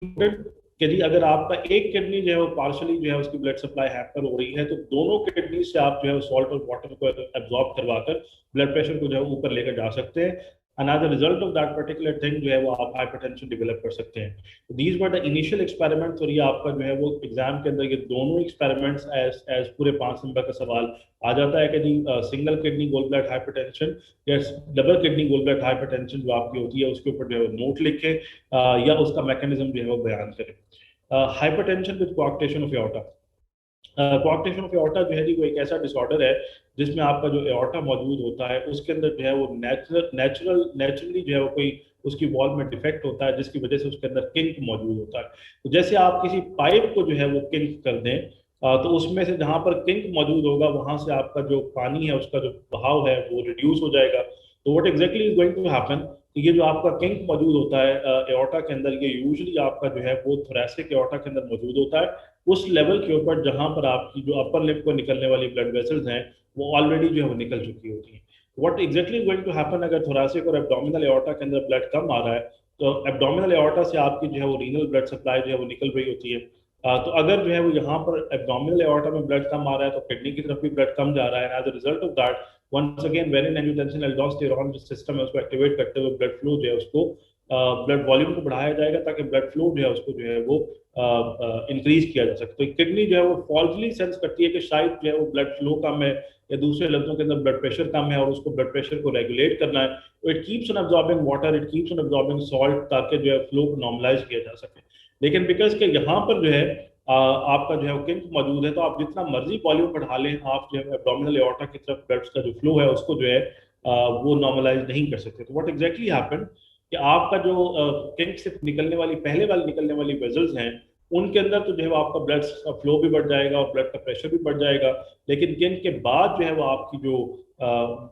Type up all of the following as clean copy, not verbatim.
कि जी अगर आपका एक किडनी जो है वो पार्शली जो है उसकी ब्लड सप्लाई हैम्पर हो रही है, तो दोनों किडनी से आप जो है सॉल्ट और वाटर को एब्जॉर्ब करवाकर ब्लड प्रेशर को जो है ऊपर लेकर जा सकते हैं। And as a result of that particular thing जो है वो आप हाइपरटेंशन डेवलप कर सकते हैं। These were the initial experiments, और ये आपका जो है वो एग्जाम के अंदर ये दोनों एक्सपेरिमेंट्स एज एज पूरे 5 नंबर का सवाल आ जाता है कि जी सिंगल किडनी गोल ब्लड हाइपरटेंशन या डबल किडनी गोल ब्लड हाइपरटेंशन जो आपकी होती है उसके ऊपर जो है नोट लिखे या उसका मैकेनिज्म जो है वो बयान करें। Hypertension with कोआक्टेशन of aorta. कोआक्टेशन of aorta जो है जी वो एक ऐसा डिसऑर्डर है जिसमें आपका जो एओर्टा मौजूद होता है उसके अंदर जो है वो नेचुरली जो है वो कोई उसकी वॉल में डिफेक्ट होता है, जिसकी वजह से उसके अंदर किंक मौजूद होता है। तो जैसे आप किसी पाइप को जो है वो किंक कर दें, तो उसमें से जहां पर किंक मौजूद होगा वहां से आपका जो पानी है उसका जो बहाव है वो रिड्यूस हो जाएगा। तो what exactly is going to happen, ये जो आपका किंक मौजूद होता है एओर्टा के अंदर, ये यूजली आपका जो है वो थोरैसिक एओर्टा के अंदर मौजूद होता है, उस लेवल के ऊपर जहां पर आपकी जो अपर लिप को निकलने वाली ब्लड वेसल्स हैं वो ऑलरेडी जो है वो निकल चुकी होती हैं। What exactly going to happen, अगर थोरैसिक और एब्डोमिनल एओर्टा के अंदर ब्लड कम आ रहा है, तो एब्डोमिनल एओर्टा से आपकी जो है वो रीनल ब्लड सप्लाई जो है वो निकल रही होती है। तो अगर जो है वो यहाँ पर एब्डोमिनल एओर्टा में ब्लड कम आ रहा है तो किडनी की तरफ भी ब्लड कम जा रहा है। As a result of that once again renin angiotensin aldosterone जो सिस्टम है उसको एक्टिवेट करते हुए ब्लड फ्लो जो है उसको ब्लड वॉल्यूम को बढ़ाया जाएगा ताकि ब्लड फ्लो जो है उसको जो है वो इंक्रीज किया जा सके। तो किडनी जो है वो फॉल्सली सेंस करती है कि शायद जो है वो ब्लड फ्लो कम है या दूसरे लफ्जों के अंदर ब्लड प्रेशर कम है और उसको ब्लड प्रेशर को रेगुलेट करना है, तो it keeps on absorbing water, it keeps on absorbing salt ताकि जो है फ्लो को नॉर्मलाइज किया जा सके। लेकिन बिकॉज के यहाँ पर जो है आपका जो है वो किंक मौजूद है, तो आप जितना मर्जी वॉल्यूम बढ़ा लें, आप जो है एब्डोमिनल एओर्टा की तरफ ब्लड का जो फ्लो है उसको जो है वो नॉर्मलाइज नहीं कर सकते। तो व्हाट एग्जैक्टली हैपन कि आपका जो किंक से निकलने वाली पहले वाली निकलने वाली वेजल्स हैं उनके अंदर तो जो है वो आपका ब्लड फ्लो भी बढ़ जाएगा और ब्लड का प्रेशर भी बढ़ जाएगा। लेकिन किंक के बाद जो है वो आपकी जो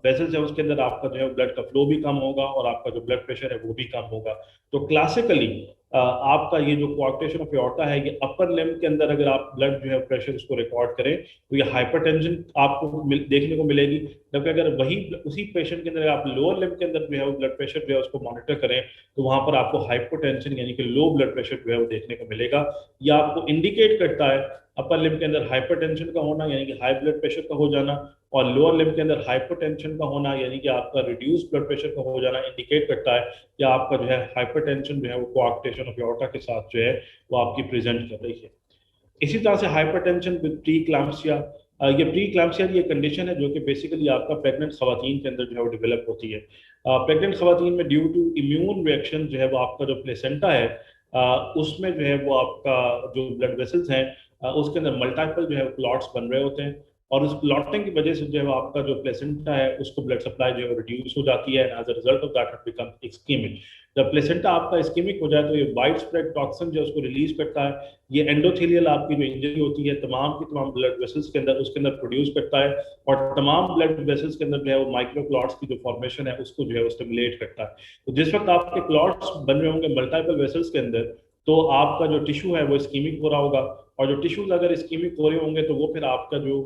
वेसल्स है उसके अंदर आपका जो है ब्लड का फ्लो भी कम होगा और आपका जो ब्लड प्रेशर है वो भी कम होगा। तो क्लासिकली आपका ये जो कोआक्टेशन ऑफ एओर्टा है ये अपर लिम्ब के अंदर अगर आप ब्लड जो है प्रेशर उसको रिकॉर्ड करें तो ये हाइपरटेंशन आपको देखने को मिलेगी। जबकि अगर वही उसी पेशेंट के अंदर आप लोअर लिम्ब के अंदर जो है वो ब्लड प्रेशर जो है उसको मॉनिटर करें तो वहां पर आपको हाइपोटेंशन यानी कि लो ब्लड प्रेशर जो है वो देखने को मिलेगा। यह आपको इंडिकेट करता है अपर लिम्ब के अंदर हाइपरटेंशन का होना यानी कि हाई ब्लड प्रेशर का हो जाना, और लोअर लिम्ब के अंदर हाइपोटेंशन का होना यानी कि आपका रिड्यूस ब्लड प्रेशर का हो जाना इंडिकेट करता है कि आपका जो है हाइपरटेंशन जो है वो कोआक्टेशन ऑफ एओर्टा के साथ जो है वो आपकी प्रेजेंट कर रही है। इसी तरह से हाइपरटेंशन विद प्री क्लैम्सिया, ये प्री क्लैम्सिया ये कंडीशन है जो कि बेसिकली आपका प्रेग्नेंट खवातीन के अंदर जो है वो डेवलप होती है। प्रेग्नेंट खवातीन में ड्यू टू इम्यून रिएक्शन जो है वो आपका जो प्लेसेंटा है उसमें जो है वो आपका जो ब्लड वेसल्स हैं उसके अंदर मल्टीपल जो है क्लॉट्स बन रहे होते हैं, और उस क्लॉटिंग की वजह से जो है वो आपका जो प्लेसेंटा है उसको ब्लड सप्लाई जो है वो रिड्यूस हो जाती है, as a result of that it become ischaemic. जब प्लेसेंटा आपका इस्कीमिक हो जाए तो ये वाइड स्प्रेड टॉक्सिन जो है उसको रिलीज करता है, ये एंडोथेलियल आपकी जो इंजरी होती है तमाम की तमाम ब्लड वेसल्स के अंदर उसके अंदर प्रोड्यूस करता है, और तमाम ब्लड वेसल्स के अंदर जो है वो माइक्रो क्लॉट्स की जो फॉर्मेशन है उसको जो है वो स्टिमुलेट करता है। तो जिस वक्त आपके क्लॉट्स बन रहे होंगे मल्टीपल वेसल्स के अंदर तो आपका जो टिश्यू है वो इस्कीमिक हो रहा होगा, और जो टिश्यूज अगर इस्कीमिक हो रहे होंगे तो वो फिर आपका जो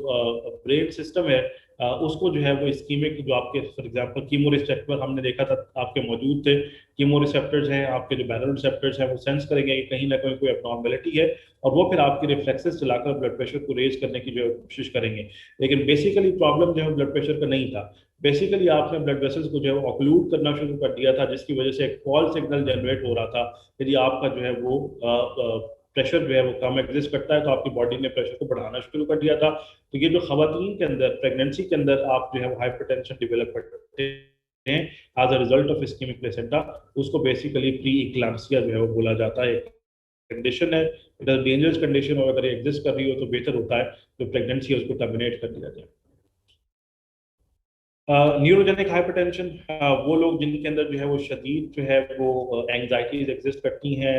ब्रेन सिस्टम है उसको जो है वो इस्कीमिक जो आपके फॉर एग्जांपल कीमो रिसेप्टर हमने देखा था आपके मौजूद थे, कीमो रिसेप्टर्स हैं आपके जो बैरल रिसेप्टर्स हैं वो सेंस करेंगे कि कहीं ना कहीं कोई एबनॉर्मेलिटी है, और वो फिर आपकी रिफ्लेक्सेस चलाकर ब्लड प्रेशर को रेज करने की जो कोशिश करेंगे। लेकिन बेसिकली प्रॉब्लम जो है ब्लड प्रेशर का नहीं था, बेसिकली आपने ब्लड वेसल्स को जो है ऑक्लूड करना शुरू कर दिया था जिसकी वजह से एक फॉल सिग्नल जनरेट हो रहा था। यदि आपका जो है वो प्रेशर जो है वो कम एग्जिस्ट करता है तो आपकी बॉडी ने प्रेशर को बढ़ाना शुरू कर दिया था। तो ये जो खवातीन के अंदर प्रेगनेंसी के अंदर आप जो है वो हाइपरटेंशन डेवलप करते हैं as a result of ischaemic placenta, उसको बेसिकली प्री इक्लाम्सिया जो है वो बोला जाता है। कंडीशन है, इट इज डेंजरस कंडीशन, और अगर एग्जिस्ट कर रही हो तो बेहतर होता है जो प्रेगनेंसी है उसको टर्मिनेट कर दिया जाए। न्यूरोजेनिक हाइपरटेंशन, वो लोग जिनके अंदर जो है वो शदीद जो है वो एंजाइटीज एग्जिस्ट करती हैं,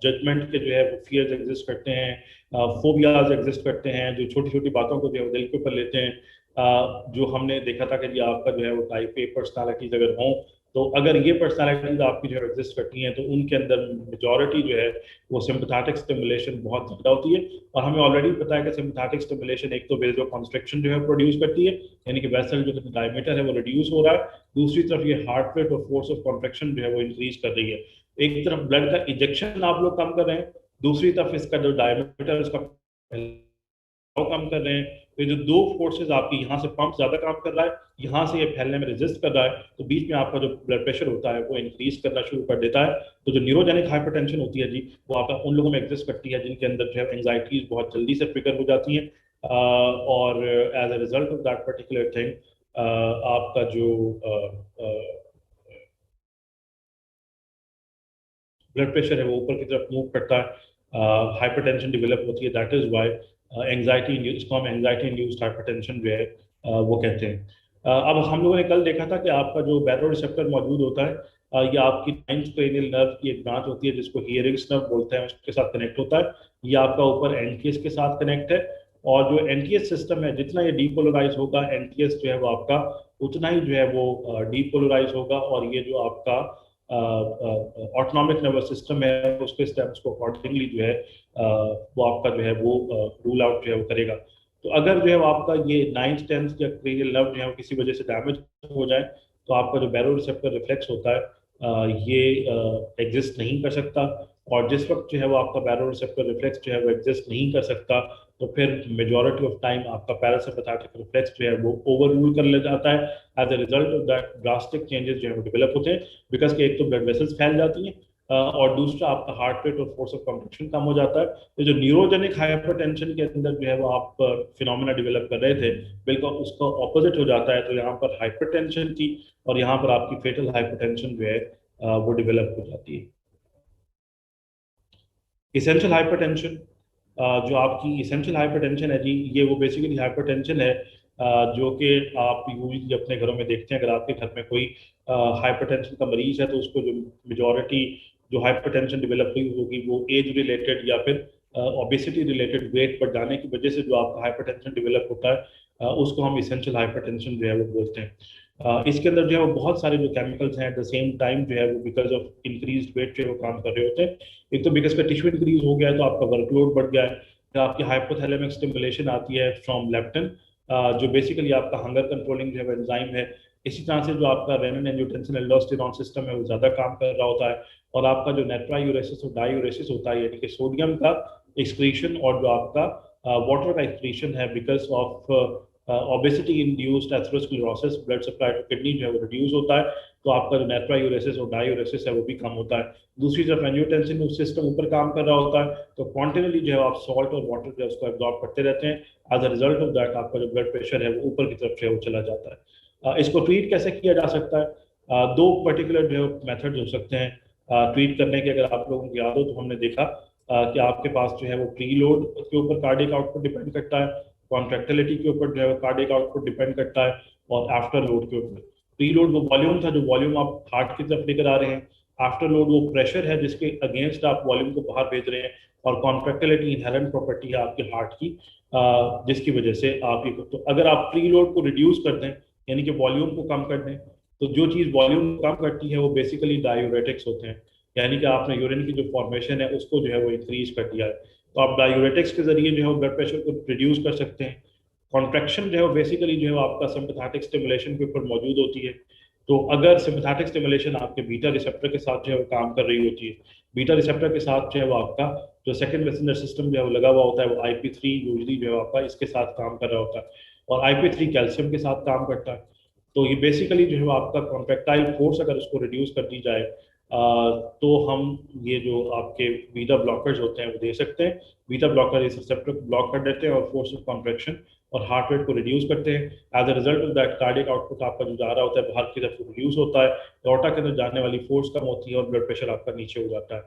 जजमेंट के जो है वो फियर्स एग्जिस्ट करते हैं, फोबियाज एग्जिस्ट करते हैं, जो छोटी छोटी बातों को जो है वो दिल के ऊपर लेते हैं। जो हमने देखा था कि जी आपका जो है वो टाइप ए पर्सनालिटीज अगर हों तो अगर ये पर्सनालिटीज आपकी जो है एग्जिस्ट करती हैं तो उनके अंदर मेजॉरिटी जो है वो सिंपैथेटिक स्टिमुलेशन बहुत ज़्यादा होती है। और हमें ऑलरेडी पता है कि सिंपैथेटिक स्टिमुलेशन एक तो वेजो कॉन्स्ट्रिक्शन जो है प्रोड्यूस करती है यानी कि वेसल जो डायमीटर है वो रिड्यूस हो रहा है, दूसरी तरफ ये हार्ट रेट और फोर्स ऑफ कॉन्ट्रैक्शन जो है वो इंक्रीज कर रही है। एक तरफ ब्लड का इजेक्शन आप लोग कम कर रहे हैं, दूसरी तरफ इसका जो डायमीटर उसका कम कर रहे हैं। तो ये जो दो फोर्सेस आपकी, यहाँ से पंप ज्यादा काम कर रहा है, यहाँ से ये फैलने में रेजिस्ट कर रहा है, तो बीच में आपका जो ब्लड प्रेशर होता है वो इंक्रीज करना शुरू कर देता है। तो जो न्यूरोजेनिक हाइपरटेंशन होती है जी, वो आपका उन लोगों में एग्जिस्ट करती है जिनके अंदर जो है एंजाइटीज बहुत जल्दी से ट्रिगर हो जाती हैं, और as a result of that particular thing आपका जो ब्लड प्रेशर है वो ऊपर की तरफ मूव करता है, हाइपरटेंशन डेवलप होती है। दैट इज वाई एंग्जाइटी, इसको हम एंग्जाइटी इंड्यूस्ड हाइपरटेंशन जो है वो कहते हैं। अब हम लोगों ने कल देखा था कि आपका जो बैरो रिसेप्टर मौजूद होता है, ये आपकी नाइन्थ क्रेनियल नर्व की एक ब्रांच होती है जिसको हियरिंग्स नर्व बोलते हैं, उसके साथ कनेक्ट होता है। ये आपका ऊपर एनटीएस के साथ कनेक्ट है, और जो एनटीएस सिस्टम है जितना ये डीपोलराइज होगा, एनटीएस जो है वो आपका उतना ही जो है वो डीपोलराइज होगा, और ये जो आपका ऑटोनॉमिक नर्वस सिस्टम है उसके स्टेप्स को अकॉर्डिंगली जो है वो आपका जो है वो रूल आउट जो है वो करेगा। तो अगर जो है वो आपका ये नाइन्थ टेंथ या क्रेनियल नर्व जो है वो किसी वजह से डैमेज हो जाए, तो आपका जो बैरो रिसेप्टर रिफ्लेक्स होता है ये एग्जिस्ट नहीं कर सकता। और जिस वक्त जो है वो आपका बैरो रिसेप्टर रिफ्लेक्स जो है वो एग्जिस्ट नहीं कर सकता, तो फिर मेजॉरिटी ऑफ टाइम आपका पैरासिम्पैथेटिक रिफ्लेक्स जो है वो ओवर रूल कर ले जाता है। As a result of that drastic changes जो है वो डेवलप होते हैं, बिकॉज के एक तो ब्लड वेसल्स फैल जाती हैं, और दूसरा आपका हार्ट रेट और फोर्स ऑफ कंट्रैक्शन कम हो जाता है। तो जो न्यूरोजेनिक हाइपरटेंशन के अंदर जो है वो आप फिनोमेना डेवलप कर रहे थे, बिल्कुल उसका ऑपोजिट हो जाता है। तो यहाँ पर हाइपरटेंशन थी, और यहाँ पर आपकी फेटल हाइपरटेंशन जो है वो डेवलप हो जाती है। इसेंशियल हाइपरटेंशन, जो आपकी इसेंशियल हाइपरटेंशन है जी, ये वो बेसिकली हाइपरटेंशन है जो कि आप यूजली अपने घरों में देखते हैं। अगर आपके घर में कोई हाइपरटेंशन का मरीज है, तो उसको जो मेजॉरिटी जो हाइपरटेंशन डेवलप हुई होगी वो एज रिलेटेड या फिर ओबेसिटी रिलेटेड वेट बढ़ जाने की वजह से जो आपका हाइपरटेंशन डेवलप होता है, उसको हम इसेंशियल हाइपरटेंशन जो है वो बोलते हैं। इसके अंदर जो है वो बहुत सारे जो केमिकल्स हैं एट द सेम टाइम जो है वो बिकॉज ऑफ इंक्रीज वेट जो है वो काम कर रहे होते हैं। एक तो बिकॉज का टिश्यू इंक्रीज हो गया है तो आपका वर्कलोड बढ़ गया है, फिर आपकी हाइपोथैलेमिक स्टिमुलेशन आती है फ्रॉम लेप्टिन, जो बेसिकली आपका हंगर कंट्रोलिंग जो है एंजाइम है। इसी तरह से जो आपका रेनिन एंजियोटेंसिन एल्डोस्टेरॉन सिस्टम है वो ज़्यादा काम कर रहा होता है, और आपका जो नेट्रायूरेसिस और डायूरेसिस होता है, यानी कि सोडियम का एक्सक्रीशन और जो आपका वाटर का एक्सक्रीशन है, because of obesity induced atherosclerosis, blood supply to kidney जो है वो रिड्यूस होता है, तो आपका जो नेट्रायूरेसिस और डायूरेसिस है वो भी कम होता है। दूसरी तरफ एंजियोटेंसिन सिस्टम ऊपर काम कर रहा होता है, तो कॉन्टिन्यूली जो है आप सॉल्ट और वाटर जो है उसको एब्जॉर्ब करते रहते हैं। As a result of that आपका जो ब्लड प्रेशर है वो ऊपर की तरफ जो है वो चला जाता है। इसको ट्रीट कैसे किया जा सकता है? दो पर्टिकुलर जो मेथड्स हो सकते हैं ट्रीट करने के। अगर आप लोगों को याद हो तो हमने देखा कि आपके पास जो है वो प्री लोड के ऊपर कार्डियक आउटपुट डिपेंड करता है, कॉन्ट्रैक्टिलिटी के ऊपर जो है वो कार्डियक आउटपुट डिपेंड करता है, और आफ्टर लोड के ऊपर। प्री लोड वो वॉल्यूम था, जो वॉल्यूम आप हार्ट की तरफ लेकर आ रहे हैं। आफ्टर लोड वो प्रेशर है जिसके अगेंस्ट आप वॉल्यूम को बाहर भेज रहे हैं, और कॉन्ट्रैक्टिलिटी इनहेरेंट प्रॉपर्टी है आपके हार्ट की, जिसकी वजह से आप ये, तो अगर आप प्री लोड को रिड्यूस कर दें, यानी कि वॉल्यूम को कम कर दें, तो जो चीज़ वॉल्यूम कम करती है वो बेसिकली डायूरेटिक्स होते हैं, यानी कि आपने यूरिन की जो फॉर्मेशन है उसको जो है वो इंक्रीज कर दिया है। तो आप डायूरेटिक्स के जरिए जो है वो ब्लड प्रेशर को रिड्यूस कर सकते हैं। कॉन्ट्रैक्शन जो है वो बेसिकली जो है वो आपका सिम्पैथेटिक स्टिमुलेशन के ऊपर मौजूद होती है। तो अगर सिम्पैथेटिक स्टिमुलेशन आपके बीटा रिसेप्टर के साथ जो है वो काम कर रही होती है, बीटा रिसेप्टर के साथ जो है वो आपका जो सेकंड मैसेंजर सिस्टम जो है वो लगा हुआ होता है, वो IP3 यूजली जो है आपका इसके साथ काम कर रहा होता है, और IP3 कैल्शियम के साथ काम करता है। तो ये बेसिकली जो है आपका कॉन्ट्रैक्टाइल फोर्स अगर उसको रिड्यूस कर दी जाए, तो हम ये जो आपके बीटा ब्लॉकर्स होते हैं वो दे सकते हैं। बीटा ब्लॉकर इस रिसेप्टर को ब्लॉक कर देते हैं और फोर्स ऑफ कॉन्ट्रैक्शन और हार्ट रेट को रिड्यूस करते हैं। As a result of that cardiac output आपका जो जा रहा होता है बाहर की तरफ रिड्यूस होता है, एओर्टा के अंदर जाने वाली फोर्स कम होती है और ब्लड प्रेशर आपका नीचे हो जाता है।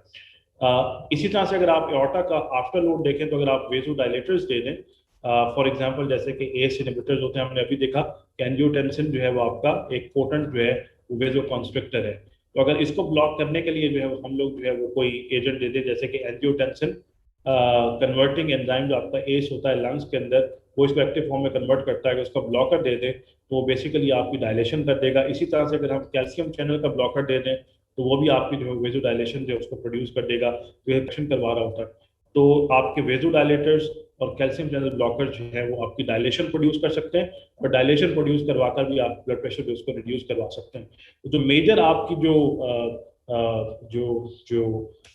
इसी तरह से अगर आप एओर्टा का आफ्टर लोड देखें, तो अगर आप वेसोडाइलेटर्स दे दें, फॉर एग्जांपल जैसे कि एस इनहिबिटर्स होते हैं, हमने अभी देखा कि एंजियोटेंसिन जो है वो आपका एक पोटेंट जो है वो वेसो कॉन्स्ट्रिक्टर है। तो अगर इसको ब्लॉक करने के लिए जो है हम लोग जो है वो कोई एजेंट दे दें, जैसे कि एंजियोटेंसिन कन्वर्टिंग एंजाइम जो आपका एस होता है लंग्स के अंदर, वो इसको एक्टिव फॉर्म में कन्वर्ट करता है, अगर उसका ब्लॉकर दे दें तो वो बेसिकली आपकी डायलेशन कर देगा। इसी तरह से अगर हम कैल्शियम चैनल का ब्लॉकर दे दें, तो वो भी आपकी जो है वेजो डायलेशन जो है उसको प्रोड्यूस कर देगा, जो एक्शन करवा रहा होता है। तो आपके वेजो डायलेटर्स और कैल्शियम चैनल ब्लॉकर जो है वो आपकी डायलेशन प्रोड्यूस कर सकते हैं, और डायलेशन प्रोड्यूस करवाकर भी आप ब्लड प्रेशर जो उसको रिड्यूस करवा सकते हैं। तो जो मेजर आपकी जो जो जो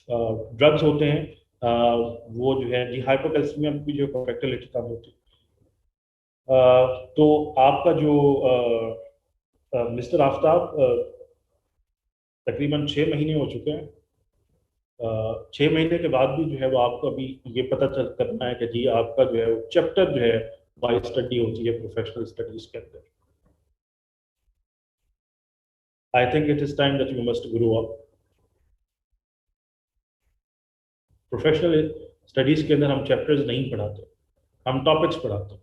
ड्रग्स होते हैं, वो जो है जी हाइपोकैल्सीमिया में भी जो कॉन्ट्रैक्टिलिटी कम होती है। तो आपका जो मिस्टर आफ्ताब, तकरीबन 6 महीने हो चुके हैं। 6 महीने के बाद भी जो है वो आपको अभी ये पता चल करना है कि जी आपका जो है वो चैप्टर जो है वाइज स्टडी होती है प्रोफेशनल स्टडीज के अंदर। I think it is time that you must grow up. Professional studies के अंदर हम चैप्टर्स नहीं पढ़ाते, हम टॉपिक्स पढ़ाते हैं।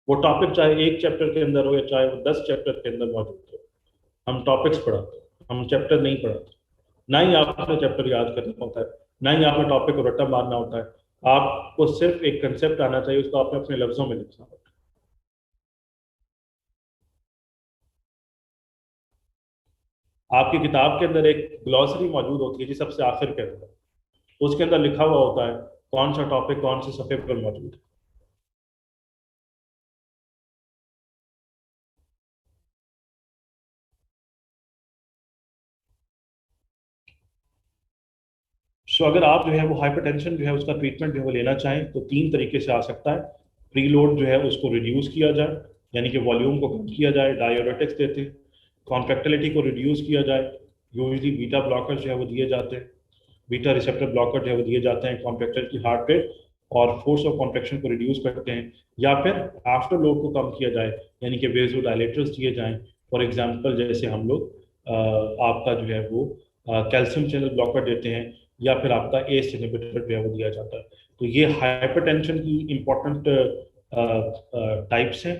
वो टॉपिक चाहे एक चैप्टर के अंदर हो या चाहे वो 10 चैप्टर के अंदर मौजूद हो, हम टॉपिक्स पढ़ाते हैं, हम चैप्टर नहीं पढ़ाते। ना ही आपने चैप्टर याद करना होता है, ना ही आपने टॉपिक को रट्टा मारना होता है। आपको सिर्फ एक कंसेप्ट आना चाहिए, उसको आपने अपने लफ्जों में लिखना होता है। आपकी किताब के अंदर एक ग्लॉसरी मौजूद होती है जी, सबसे आखिर के अंदर उसके अंदर लिखा हुआ होता है कौन सा टॉपिक कौन से सफ़े पर मौजूद है। सो अगर आप जो है वो हाइपरटेंशन जो है उसका ट्रीटमेंट जो है वो लेना चाहें तो 3 तरीके से आ सकता है। प्री लोड जो है उसको रिड्यूस किया जाए, यानी कि वॉल्यूम को कम किया जाए, डायोरेटिक्स देते हैं। कॉन्ट्रैक्टिलिटी को रिड्यूस किया जाए, यूजली बीटा ब्लॉकर जो है वो दिए जाते हैं, बीटा रिसेप्टर ब्लॉकर जो है वो दिए जाते हैं कॉन्ट्रैक्टर की हार्ट रेट और फोर्स ऑफ कॉन्ट्रैक्शन को रिड्यूस करते हैं। या फिर आफ्टर लोड को कम किया जाए, यानी कि वेजोडाइलेटर्स दिए जाएं। फॉर एग्जांपल जैसे हम लोग आपका जो है वो कैल्शियम चैनल ब्लॉकर देते हैं, या फिर आपका एस इनहिबिटर जो है वो दिया जाता है। तो ये हाइपरटेंशन की इंपॉर्टेंट टाइप्स हैं।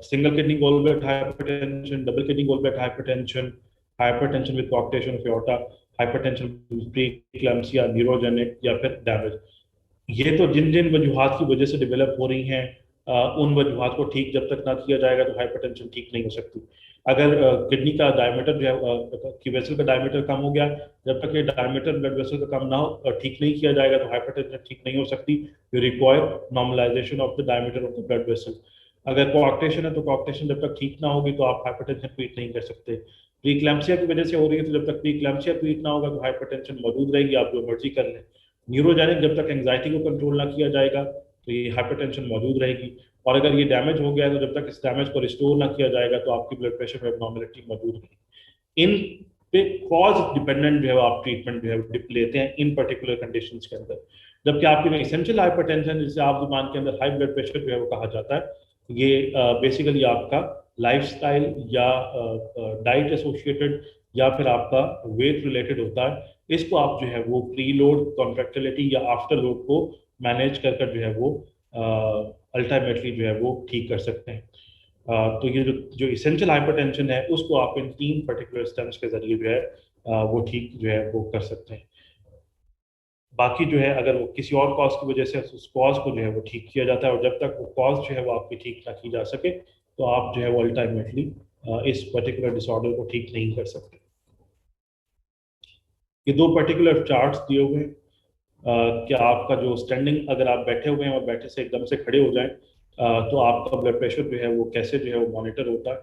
Single kidney gallbladder hypertension, double kidney gallbladder hypertension, hypertension with कोआक्टेशन of aorta, hypertension pre-eclampsia, neurogenic या फिर डैमेज। ये तो जिन जिन वजूहात की वजह से डेवलप हो रही हैं, उन वजूहात को ठीक जब तक ना किया जाएगा तो हाइपरटेंशन ठीक नहीं हो सकती। अगर किडनी का डायमीटर जो है की वेसल का डायमीटर कम हो गया, जब तक ये डायमीटर ब्लड वेसल का कम ना हो और ठीक नहीं किया जाएगा तो हाइपरटेंशन ठीक नहीं हो सकती। You require normalisation of the diameter of the blood vessel. अगर कोआक्टेशन है तो कोआक्टेशन जब तक ठीक ना होगी तो आप हाइपरटेंशन ट्रीट नहीं कर सकते। प्रीक्लैम्सिया की वजह से हो रही है तो जब तक प्रीक्लैम्सिया ट्रीट ना होगा तो हाइपरटेंशन मौजूद रहेगी, आप जो मर्जी कर लें। न्यूरोजेनिक, जब तक एंग्जाइटी को कंट्रोल ना किया जाएगा तो ये हाइपरटेंशन मौजूद रहेगी। और अगर ये डैमेज हो गया है तो जब तक इस डैमेज को रिस्टोर ना किया जाएगा तो आपकी ब्लड प्रेशर में एबनॉर्मलिटी मौजूद रहेगी। इन पे कॉज डिपेंडेंट जो है आप ट्रीटमेंट जो है लेते हैं इन पर्टिकुलर कंडीशंस के अंदर। जबकि आपकी में इसेंशियल हाइपरटेंशन, जिसे आप जुबान के अंदर हाई ब्लड प्रेशर जो है वो कहा जाता है, ये बेसिकली आपका लाइफस्टाइल या डाइट एसोसिएटेड या फिर आपका वेट रिलेटेड होता है। इसको आप जो है वो प्री लोड कॉन्ट्रैक्टिलिटी या आफ्टर लोड को मैनेज कर कर जो है वो अल्टीमेटली जो है वो ठीक कर सकते हैं। तो ये जो जो इसेंशियल हाइपरटेंशन है उसको आप इन 3 पर्टिकुलर स्टेप्स के जरिए जो है वो ठीक जो है वो कर सकते हैं। बाकी जो है अगर वो किसी और कॉज की वजह से उस कॉज को जो है वो ठीक किया जाता है, और जब तक वो कॉज जो है वो आपकी ठीक ना की जा सके तो आप जो है वो अल्टीमेटली इस पर्टिकुलर डिसऑर्डर को ठीक नहीं कर सकते। ये 2 पर्टिकुलर चार्ट्स दिए हुए हैं कि आपका जो स्टैंडिंग, अगर आप बैठे हुए हैं और बैठे से एकदम से खड़े हो जाएं तो आपका ब्लड प्रेशर जो है वो कैसे जो है वो मॉनिटर होता है।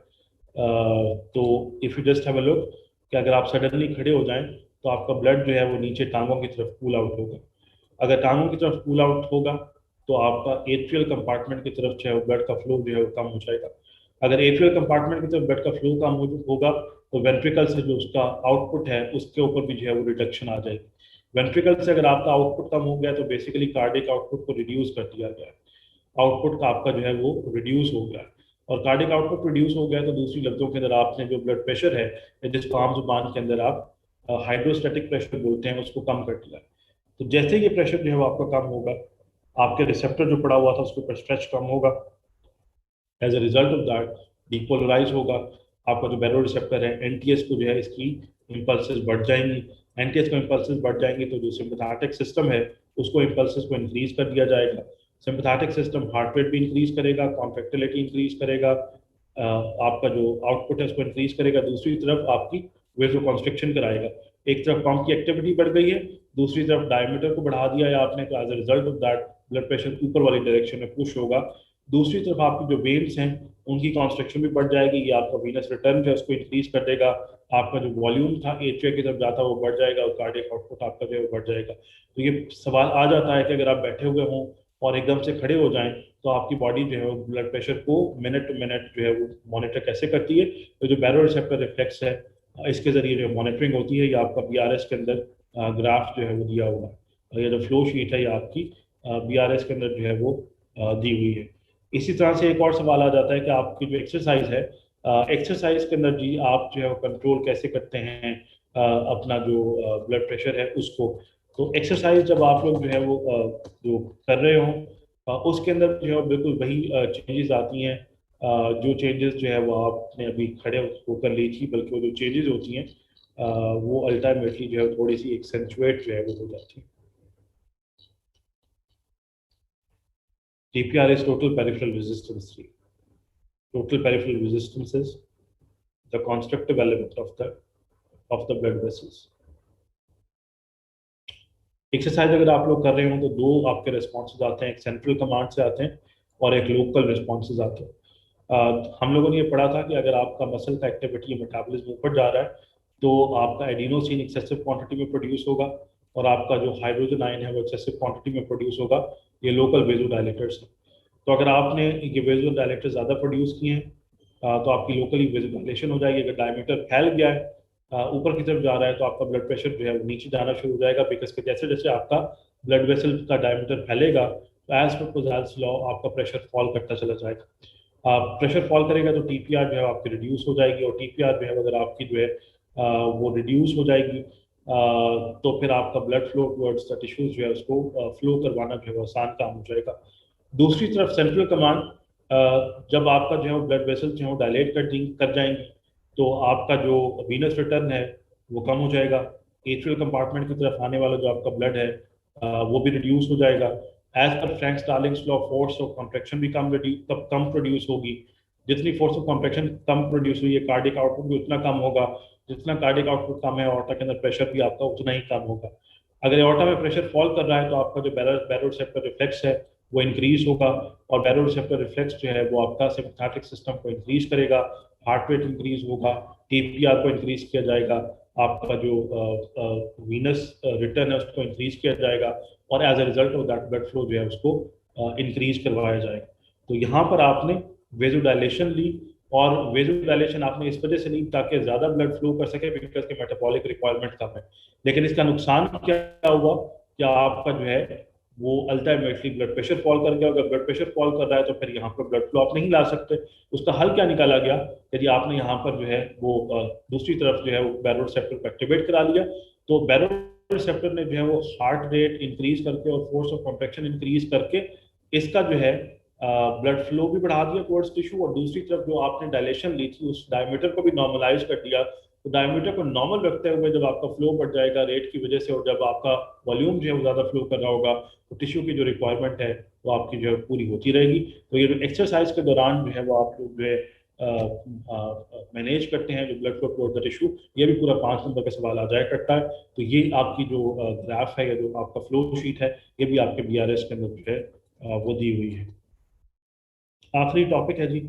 तो if you just have a look कि अगर आप सडनली खड़े हो जाएं तो आपका ब्लड जो है वो नीचे टांगों की तरफ कूल आउट होगा। अगर टांगों की तरफ कूल आउट होगा तो आपका एट्रियल कंपार्टमेंट की तरफ जो है वो ब्लड का फ्लो जो है वो कम हो जाएगा। अगर एट्रियल कंपार्टमेंट की तरफ ब्लड का फ्लो कम होगा तो वेंट्रिकल से जो उसका आउटपुट है उसके ऊपर भी जो है वो रिडक्शन आ जाएगी। वेंट्रिकल से अगर आपका आउटपुट कम हो गया तो बेसिकली कार्डिक आउटपुट को रिड्यूस कर दिया गया है, आउटपुट का आपका जो है वो रिड्यूस हो गया है। और कार्डिक आउटपुट रिड्यूस हो गया तो दूसरी लफ्जों के अंदर आपने जो ब्लड प्रेशर है, जिसको आम जुबान के अंदर आप हाइड्रोस्टैटिक प्रेशर बोलते हैं, उसको कम कर दिया है। तो जैसे ये प्रेशर जो है वो आपका कम होगा, आपके रिसेप्टर जो पड़ा हुआ था उसके ऊपर स्ट्रेच कम होगा, as a result of that depolarise होगा। आपका जो बैरो रिसेप्टर है एनटीएस को जो है इसकी इम्पल्सेस बढ़ जाएंगी। एनटीएस को इम्पल्सेस बढ़ जाएंगी तो जो सिम्पथेटिक सिस्टम है उसको इम्पल्सेस को इंक्रीज कर दिया जाएगा। सिम्पथेटिक सिस्टम हार्ट रेट भी इंक्रीज करेगा, कॉन्ट्रैक्टिलिटी इंक्रीज करेगा, आपका जो आउटपुट है उसको इंक्रीज करेगा, दूसरी तरफ आपकी वेजो कॉन्स्ट्रिक्शन कराएगा। एक तरफ पंप की एक्टिविटी बढ़ गई है, दूसरी तरफ डायमीटर को बढ़ा दिया है आपने, तो as a result of that blood pressure ऊपर वाली डायरेक्शन में पुश होगा। दूसरी तरफ आपकी जो वेन्स हैं उनकी कॉन्स्ट्रक्शन भी बढ़ जाएगी, ये आपका वीनस रिटर्न जो है उसको इंक्रीज कर देगा। आपका जो वॉल्यूम था एट्रिया की तरफ जाता वो बढ़ जाएगा और कार्डियक आउटपुट आपका जो है वो बढ़ जाएगा। तो ये सवाल आ जाता है कि अगर आप बैठे हुए हों और एकदम से खड़े हो जाएं तो आपकी बॉडी जो है वो ब्लड प्रेशर को मिनट टू मिनट जो है वो मॉनिटर कैसे करती है। तो जो बैरो रिसेप्टर रिफ्लेक्स है इसके जरिए जो मॉनिटरिंग होती है, ये आपका बीआरएस के अंदर ग्राफ जो है वो दिया हुआ है, और ये जो फ्लो शीट है ये आपकी बीआरएस के अंदर जो है वो दी हुई है। इसी तरह से एक और सवाल आ जाता है कि आपकी जो एक्सरसाइज है, एक्सरसाइज के अंदर जी आप जो है वो कंट्रोल कैसे करते हैं अपना जो ब्लड प्रेशर है उसको। तो एक्सरसाइज जब आप लोग जो है वो जो कर रहे हो उसके अंदर जो है बिल्कुल वही चेंजेस आती हैं जो चेंजेस जो है वो आपने अभी खड़े होकर ली थी, बल्कि वो जो चेंजेस होती हैं वो अल्टीमेटली जो है थोड़ी सी एक्सेंचुएट जो है वो हो जाती है। TPR is total peripheral resistance 3. Total peripheral resistance is the constructive element of the blood vessels. Exercise अगर आप लोग कर रहे हो तो दो आपके रिस्पॉन्सेज आते हैं, एक सेंट्रल कमांड से आते हैं और एक लोकल रिस्पॉन्सेज आते हैं। हम लोगों ने ये पढ़ा था कि अगर आपका मसल का एक्टिविटी मेटाबॉलिज्म ऊपर जा रहा है तो आपका एडिनोसिन एक्सेसिव क्वांटिटी में प्रोड्यूस होगा और आपका जो हाइड्रोजन आयन है वो एक्सेसिव क्वांटिटी में प्रोड्यूस होगा। ये लोकल वेजोडायलेटर्स हैं। तो अगर आपने ये वेजोडायलेटर ज़्यादा प्रोड्यूस किए हैं तो आपकी लोकली वेजोडाइलेशन हो जाएगी। अगर डायमीटर फैल गया है ऊपर की तरफ जा रहा है तो आपका ब्लड प्रेशर जो है वो नीचे जाना शुरू हो जाएगा, बिकॉज के जैसे जैसे आपका ब्लड वेसल का डायमीटर फैलेगा तो एज पर कोज़ाल्स लॉ आपका प्रेशर फॉल करता चला जाएगा। प्रेशर फॉल करेगा तो टीपीआर जो है आपकी रिड्यूस हो जाएगी, और टीपीआर जो है अगर आपकी जो है वो रिड्यूस हो जाएगी तो फिर आपका blood flow towards the tissues जो है उसको फ्लो करवाना जो है वो आसान काम हो जाएगा। दूसरी तरफ सेंट्रल कमांड जब आपका जो है ब्लड वेसल जो है डायलेट कर जाएंगी तो आपका जो वीनस रिटर्न है वो कम हो जाएगा। एट्रियल कंपार्टमेंट की तरफ आने वाला जो आपका ब्लड है वो भी रिड्यूस हो जाएगा। As per Frank Starling's law force of contraction भी कम प्रोड्यूस होगी। जितनी फोर्स ऑफ कॉन्ट्रैक्शन कम प्रोड्यूस हुई है कार्डिक आउटपुट भी उतना कम होगा। जितना कार्डिक आउटपुट कम है ऑर्टा के अंदर प्रेशर भी आपका उतना ही कम होगा। अगर ऑर्टा में प्रेशर फॉल कर रहा है तो आपका जो बैरोसेप्टर रिफ्लेक्स है वो इंक्रीज होगा, और बैरोसेप्टर रिफ्लेक्स जो है वो आपका सिम्पैथेटिक सिस्टम को इंक्रीज करेगा, हार्ट रेट इंक्रीज होगा, टीपीआर को इंक्रीज किया जाएगा, आपका जो वीनस रिटर्न है उसको इंक्रीज किया जाएगा, और as a result of that blood flow जो है उसको इंक्रीज करवाया जाएगा। तो यहाँ पर आपने वेजोडाइलेशन ली, और वेजोडाइलेशन आपने इस वजह से ली ताकि ज़्यादा ब्लड फ्लो कर सके, बिकॉज के मेटाबॉलिक रिक्वायरमेंट कम है। लेकिन इसका नुकसान क्या हुआ, क्या आपका जो है वो अल्टीमेटली ब्लड प्रेशर फॉल कर गया। अगर ब्लड प्रेशर फॉल कर रहा है तो फिर यहाँ पर ब्लड फ्लो आप नहीं ला सकते। उसका हल क्या निकाला गया, यदि आपने यहाँ पर जो है वो दूसरी तरफ जो है वो बैरो रिसेप्टर को एक्टिवेट करा लिया, तो बैरो रिसेप्टर ने जो है वो हार्ट रेट इंक्रीज करके और फोर्स ऑफ कॉन्ट्रैक्शन इंक्रीज करके इसका जो है ब्लड फ्लो भी बढ़ा दिया टुवर्ड्स टिश्यू, और दूसरी तरफ जो आपने डायलेशन ली थी उस डायमीटर को भी नॉर्मलाइज कर दिया। तो डायमीटर को नॉर्मल रखते हुए जब आपका फ्लो बढ़ जाएगा रेट की वजह से, और जब आपका वॉल्यूम जो है वो ज़्यादा फ्लो कर रहा होगा तो टिश्यू की जो रिक्वायरमेंट है वो आपकी जो है पूरी होती रहेगी। तो ये जो एक्सरसाइज के दौरान जो है वो आप लोग जो है मैनेज करते हैं जो blood flow toward the tissue, ये भी पूरा 5 नंबर का सवाल आ जाया करता है। तो ये आपकी जो ग्राफ है या जो आपका फ्लो शीट है ये भी आपके बीआरएस के अंदर जो है वो दी हुई है। आखिरी टॉपिक है जी